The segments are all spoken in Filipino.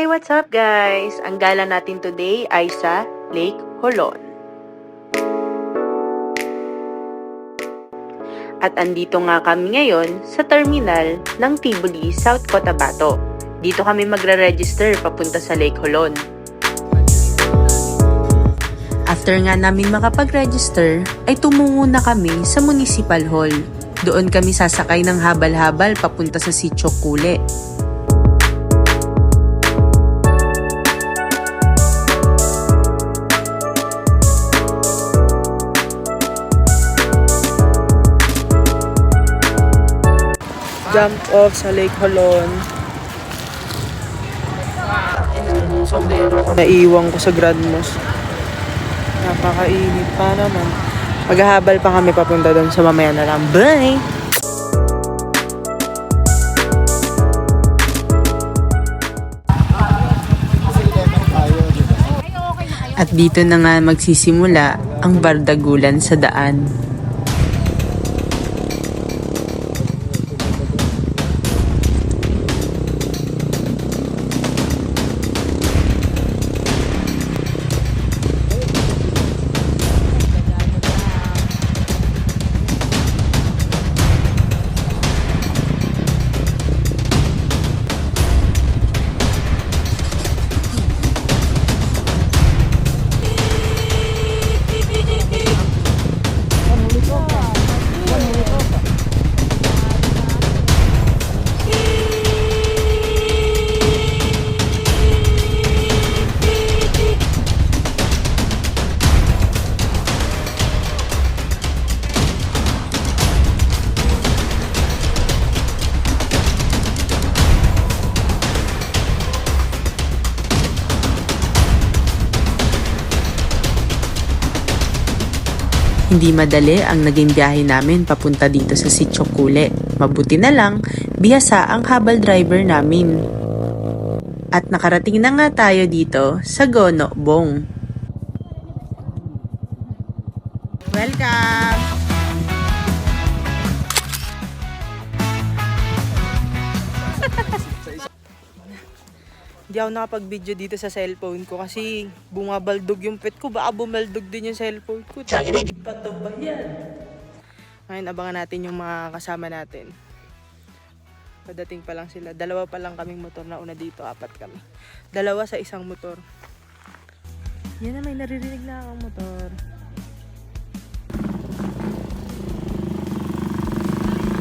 what's up guys? Ang gala natin today ay sa Lake Holon. At andito nga kami ngayon sa terminal ng Tibuli, South Cotabato. Dito kami magre-register papunta sa Lake Holon. After nga namin makapag-register, ay tumungo na kami sa Municipal Hall. Doon kami sasakay ng habal-habal papunta sa Sitio Cule. Jump off sa Lake Holon. Naiiwan ko sa Grand Mosque. Napakainit pa naman. Maghahabal pa kami papunta doon sa mamaya na lang. Bye! At dito na nga magsisimula ang bardagulan sa daan. Hindi madali ang naging biyahe namin papunta dito sa Sitio Cule. Mabuti na lang, bihasa ang habal driver namin. At nakarating na nga tayo dito sa Gono Bong. Welcome! Hindi ako nakapag-video dito sa cellphone ko kasi bumabaldog yung pet ko. Baka bumaldog din yung cellphone ko. Pato ba yan? Ngayon, abangan natin yung mga kasama natin. Padating pa lang sila. Dalawa pa lang kaming motor na una dito. 4 kami. Dalawa sa isang motor. Yan na, may naririnig na akong motor.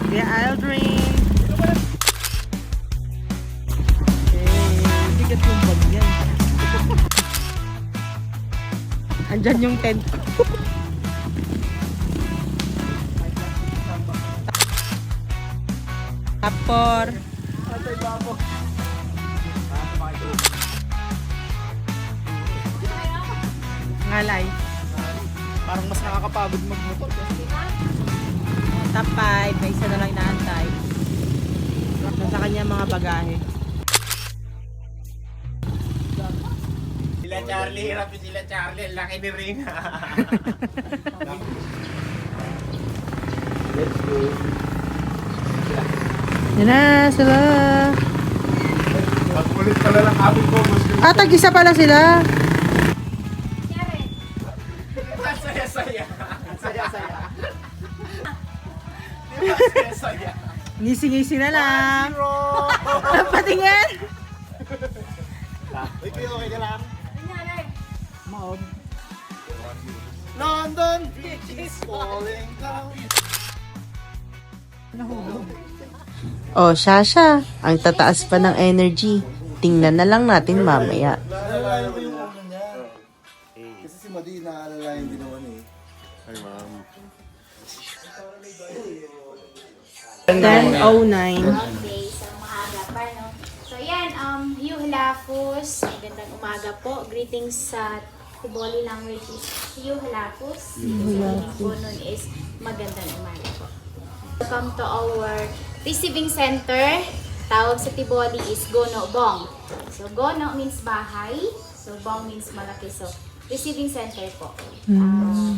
Yeah, Aldrin! Bigat yung bag yan. Andyan yung tent ko. Tapor. Ngalay. Parang mas nakakapagod magmotor. Top 5. May isa na lang inaantay. Nasa kanya mga bagahe. Sila Charlie, hirap sila Charlie. Laki ni Ring. Let's go. Yan na sila. Pagkulit pala lang habit ko. Tag-isa pala sila. Saya-saya. Saya-saya. Diba saya-saya? Ngisi-ngisi na lang. Patingin. Uy, kuya, okay ka lang? Maon. London Bridge is falling down. Nahulog. Oh, Shasha, ang tataas pa ng energy. Tingnan na lang natin mamaya. Naalala ko yung ano niya. Kasi si Madi, naalala yung ginawa niya eh. Ay, ma'am. 10:09. Okay, so maaga pa, no? So yan, Yuhlafus, magandang umaga po. Greetings sa Tiboli language is Yuhlafus. Yung po nun is magandang umaga po. Welcome to our receiving center. Tawag sa Tiboli is Gono Bong. So Gono means bahay, so Bong means malaki. So receiving center po.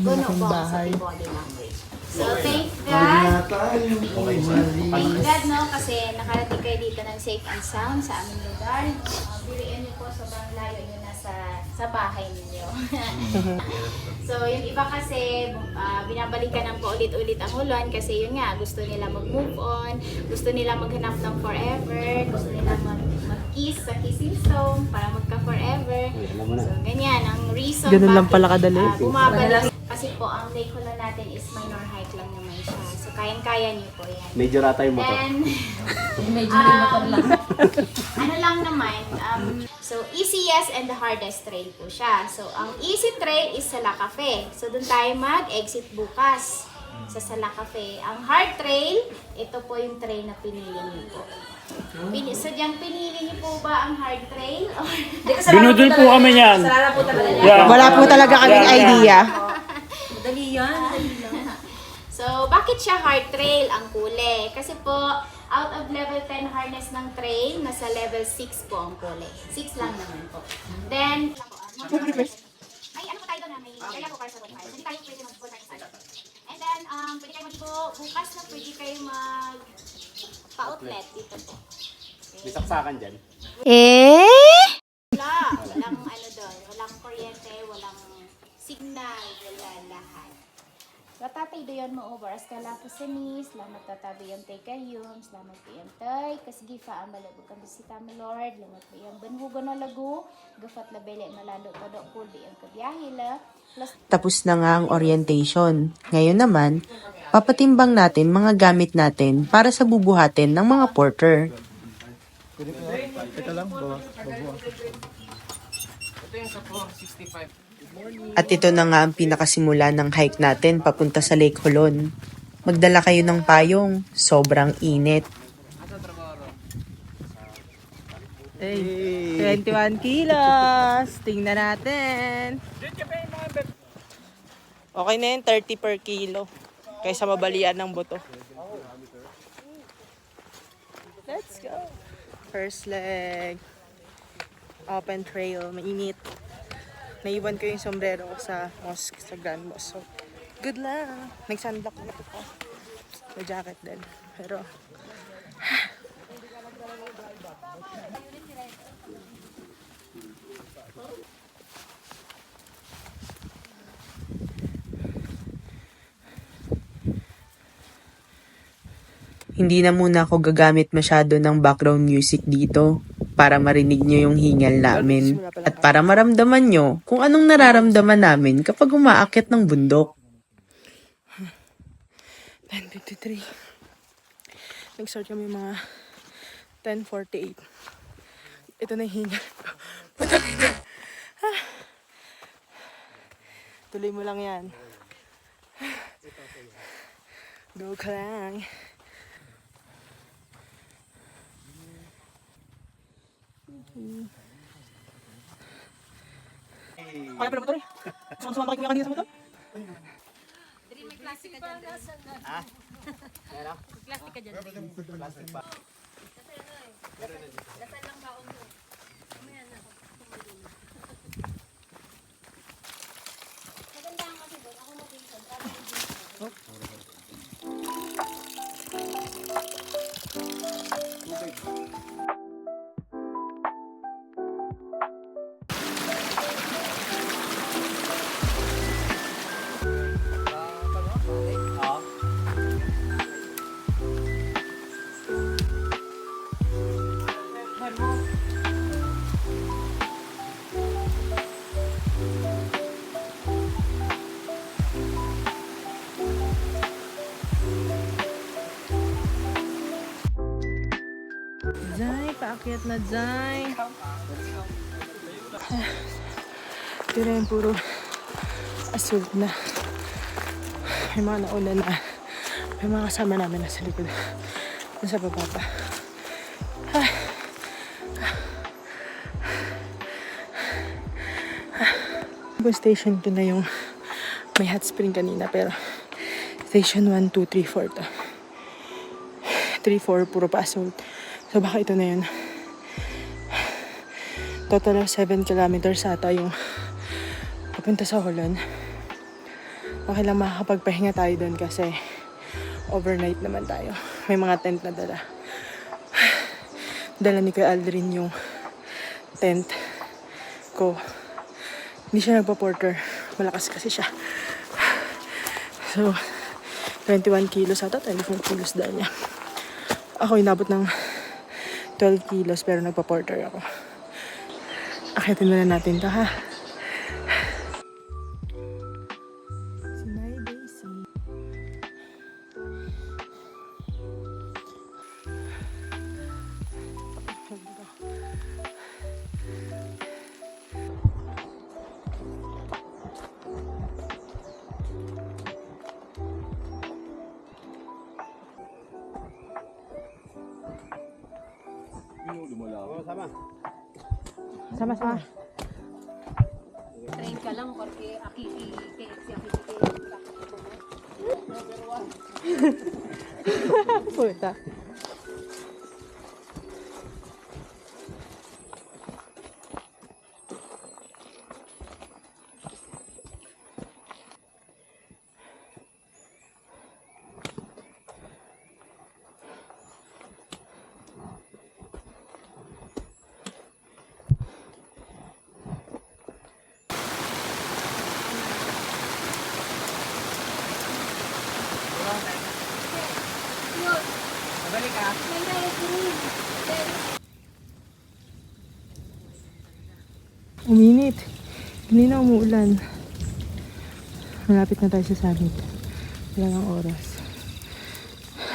Gono Bong sa Tiboli language. So thank God. Thank God, no? Kasi nakarating kayo dito ng safe and sound sa aming lugar. Biriin niyo po, sobrang layo niyo na sa bahay ninyo. So, yung iba kasi, binabalikan ng paulit-ulit ang Hulon kasi yun nga, gusto nila mag-move on, gusto nila maghanap ng forever, gusto nila mag-kiss sa kissing stone para magka-forever. So, ganyan, ang reason Ganun lang pala kadali. bumabalik. Kasi po, ang Lake Hulon natin is minor hike lang naman siya. So, kayang-kaya niyo po yan. Medyo rata yung motor. Then, ano lang naman, so easiest and the hardest trail po siya. So, ang easy trail is Sala Cafe. So, doon tayo mag-exit bukas sa Sala Cafe. Ang hard trail, ito po yung trail na pinili niyo po. Sadyang pinili niyo po ba ang hard trail? Binudol po kami yan. Yeah. Wala po talaga kaming idea. Dali yan. So, bakit siya hard trail ang kulay? Kasi po, out of level 10 harness ng trail, nasa level 6 po ang kulay. 6 lang naman po. Then, ay, ano po tayo doon na may kaya po para sa 45. Hindi tayo pwede mag-45 sa And then, pwede kayo mag-po, bukas na pwede kayo pa-outlet dito po. May saksakan dyan. Walang ano doon, walang kuryente, walang signal, wala lahat. Tatay doon mo over as kala po sa ni, salamat tatabi yung tay kayong, salamat po yung tay, kasgifa ang malabog ang bisita mo Lord, salamat po yung banhugo na lagu, gafat labele malalo pa do kuldi ang kabiyahila. Tapos na nga ang orientation. Ngayon naman, papatimbang natin mga gamit natin para sa bubuhatin ng mga porter. Ito lang, bawa. At ito na nga ang pinakasimula ng hike natin papunta sa Lake Hulon. Magdala kayo ng payong, sobrang init. Hey, 21 kilos. Tingnan natin. Okay na yun, 30 per kilo. Kaysa mabalian ng buto. Let's go. First leg. Open trail, mainit. Naiwan ko yung sombrero ko sa mosque, sa Grand Mosque. So, good lang. Nag-sunblock na ako. May jacket din. Pero, hindi na muna ako gagamit masyado ng background music dito para marinig nyo yung hingal namin at para maramdaman nyo kung anong nararamdaman namin kapag umaakyat ng bundok. 10:53. Nag-start kami mga 10:48. Ito na yung hingal ko. Tuloy mo lang yan. Go ka lang. Kaya pala motor eh. Sumama kayo kanina sa motor? Zay, paakyat na Zay. Ito na yung puro assault na. May mga nauna na. May mga kasama namin nasa likod. Nasa baba pa. Station 2 na yung may hot spring kanina pero station 1, 2, 3, 4 to. 3, 4 puro pa assault. So baka ito na yun. Total of 7 kilometers ata yung papunta sa Hulon. Okay lang makakapagpahinga tayo doon kasi overnight naman tayo. May mga tent na dala. Dala ni Kuya Aldrin yung tent ko. Hindi siya nagpa-porter. Malakas kasi siya. So, 21 kilos ata, 24 kilos dahil niya. Ako inabot ng 12 kilos pero nagpa-porter ako. Akitin muna natin ito, ha? Si My Daisy. Sama-sama. Train ka lang, porque Puta. Uminit. Hindi na umuulan. Malapit na tayo sa summit. Wala ng oras.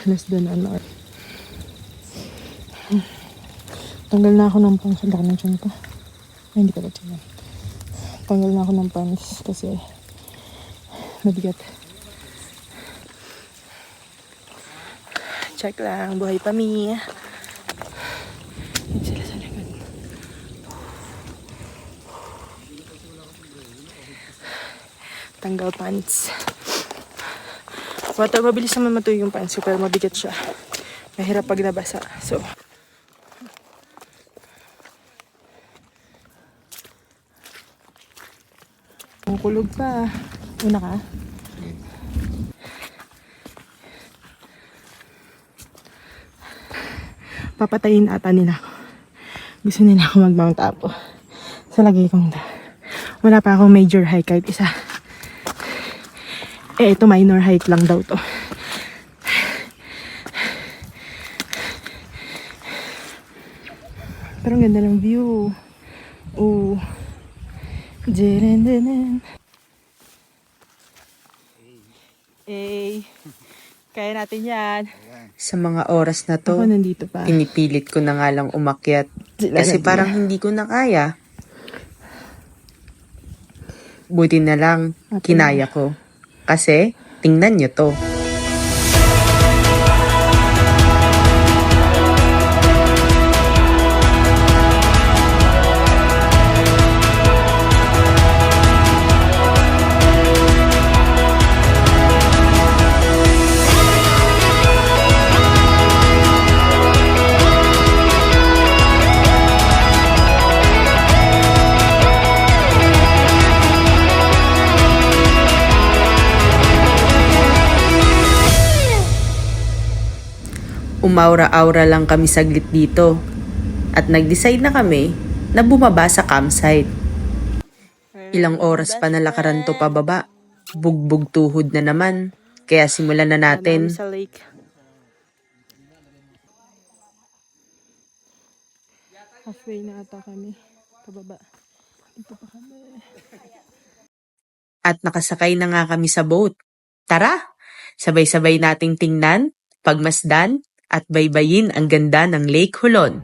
Less than an hour. Tanggal na ako ng pants. Ang laki ng tiyan ko. Ay, hindi pala tiyan. Tanggal na ako ng pants kasi mabigat. Check lang. Buhay pa, mi. Yan sila sa likod. Tanggal pants. Water, mabilis naman matuyo yung pants ko pero mabigat siya. Mahirap pag nabasa. So, kulog pa. Una ka? Papatayin ata nila ako. Gusto nila ako mag-mount Apo. So, lagay kong wala pa akong major hike kahit isa. Eh, ito minor hike lang daw to. Pero ang ganda ng view. Oh. Eh, kaya natin yan. Sa mga oras na Ako to, nandito pa. pinipilit ko na nga lang umakyat. Sila Kasi nandito. parang hindi ko na kaya. Buti na lang, kinaya ko. Kasi, tingnan nyo to. Umaura-aura lang kami saglit dito. At nag-decide na kami na bumaba sa campsite. Ilang oras pa na lakaran to pababa. Bugbog tuhod na naman. Kaya simulan na natin. Sa lake. Halfway na ata kami. Pababa. Dito pa kami. At nakasakay na nga kami sa boat. Tara! Sabay-sabay nating tingnan, pagmasdan, at baybayin ang ganda ng Lake Hulon.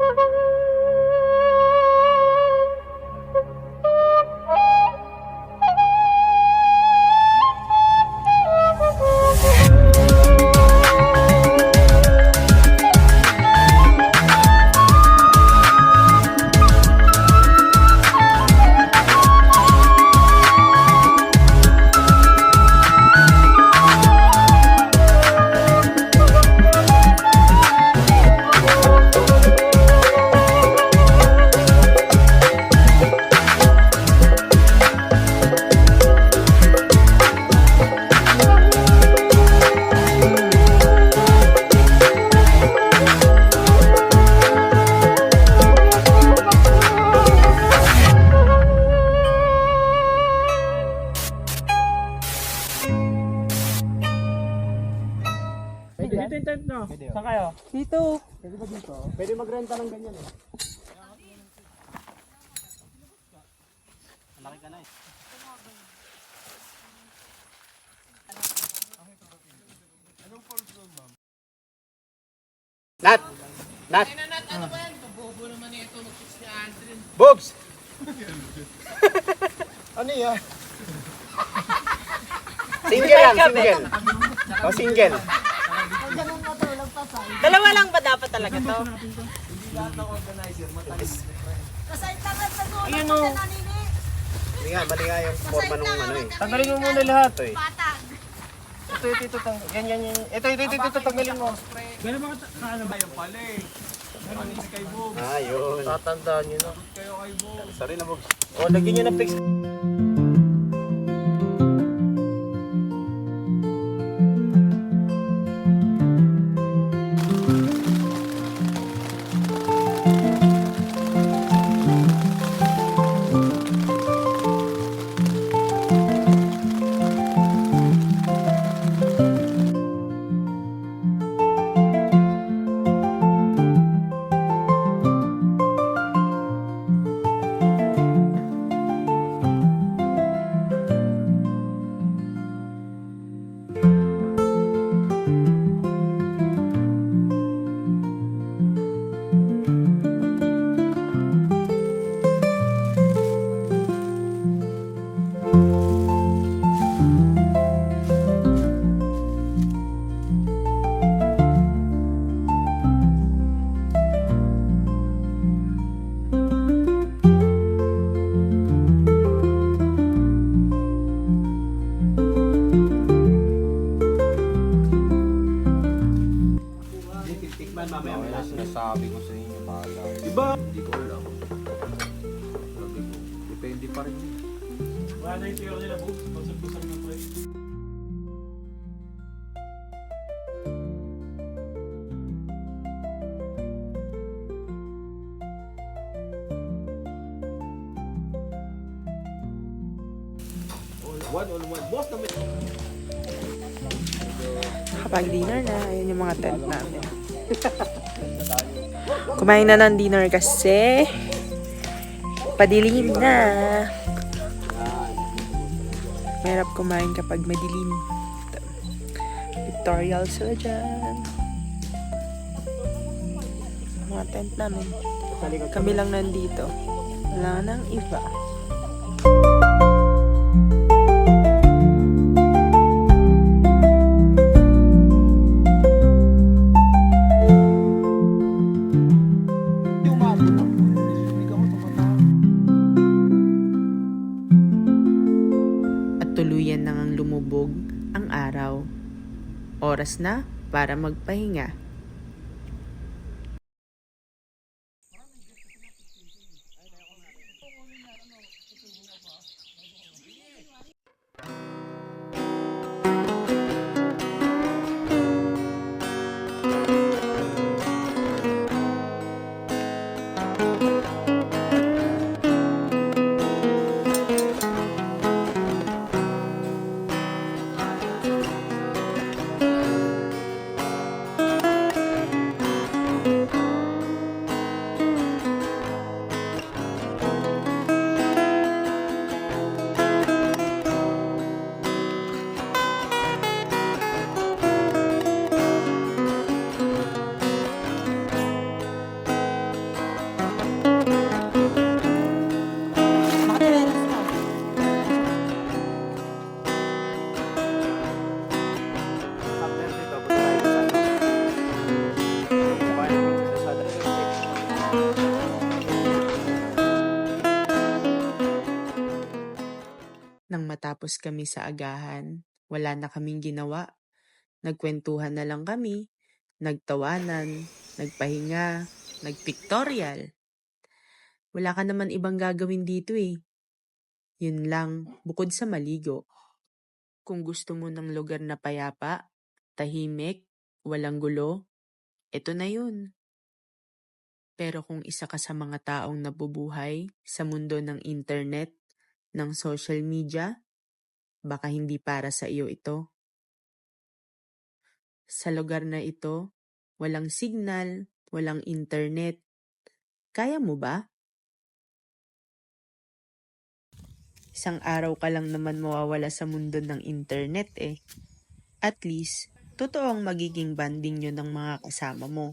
Dito yung tent no? Saan kayo? Dito. Pwede magrenta ng ganyan eh. Malaki ka na eh. Nat! Nat! Bobs! Ano yan? Single lang, single. O single. Dalawa lang ba dapat talaga to? Ayun o. Mali nga yung forma nung ano eh. Tanggalin mo muna lahat. Ito eh. Ito, yan. Ito, tanggalin mo. Gano'n ba ano ba yung pala eh? Ah, yun. Tatandaan nyo na. Sorry na, Bobs. O, lagyan nyo ng fix. Tikman mamaya may lasa. Sinasabi ko sa inyo, bahala. Diba? Hindi ko alam. Depende pa rin. Wala na yung tiyo nila, Bobs. Pasag-pasag na pre. Kapag dinner na, ayun yung mga tent namin. Kumain na ng dinner kasi padilim na. Mahirap kumain kapag madilim. Pictorial sila dyan. Mga tent namin. Kami lang nandito. Wala nang iba. At tuluyan nang ang lumubog ang araw. Oras na para magpahinga. After dito, punta tayo sa ano. Kumain ng pizza sa Saturday. Nang matapos kami sa agahan, wala na kaming ginawa. Nagkwentuhan na lang kami, nagtawanan, nagpahinga, nagpictorial. Wala ka naman ibang gagawin dito eh. Yun lang, bukod sa maligo. Kung gusto mo ng lugar na payapa, tahimik, walang gulo, eto na yun. Pero kung isa ka sa mga taong nabubuhay sa mundo ng internet, ng social media, baka hindi para sa iyo ito. Sa lugar na ito, walang signal, walang internet. Kaya mo ba? Isang araw ka lang naman mawawala sa mundo ng internet eh. At least, totoo ang magiging banding nyo ng mga kasama mo.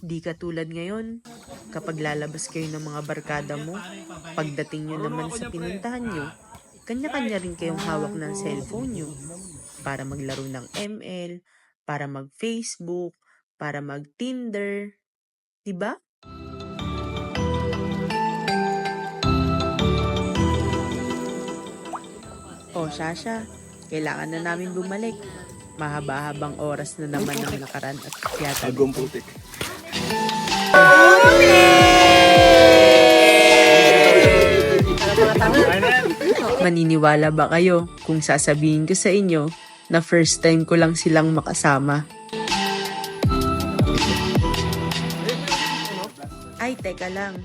Di katulad ngayon, kapag lalabas kayo ng mga barkada mo, pagdating nyo naman sa pinuntahan nyo, kanya-kanya rin kayong hawak ng cellphone nyo para maglaro ng ML, para mag-Facebook, para mag-Tinder. Diba? O Shasha, kailangan na namin bumalik. Mahaba-habang oras na naman ang nakaraan at yata. Agong putik. Maniniwala ba kayo kung sasabihin ko sa inyo na first time ko lang silang makasama? Ay, teka lang.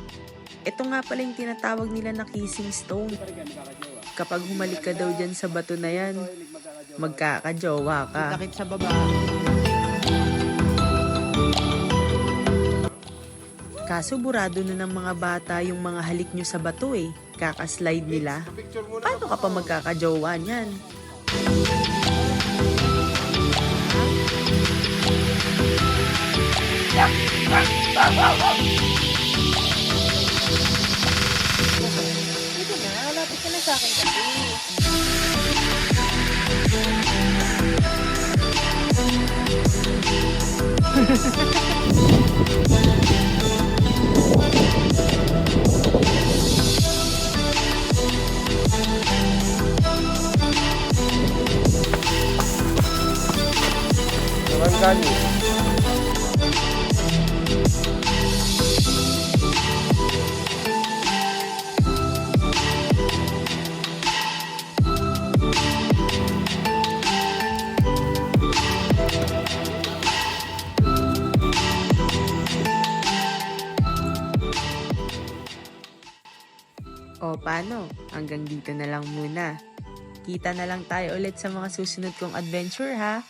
Ito nga pala yung tinatawag nila na kissing stone. Kapag humalik ka daw dyan sa bato na yan, magkakajowa ka. Takit sa baba. Kaso burado na ng mga bata yung mga halik nyo sa bato eh. Kakaslide nila. Paano ka pa magkakajowa niyan? Dito na, lapit ka na sa akin kasi. Barangay. O paano? Hanggang dito na lang muna. Kita na lang tayo ulit sa mga susunod kong adventure ha.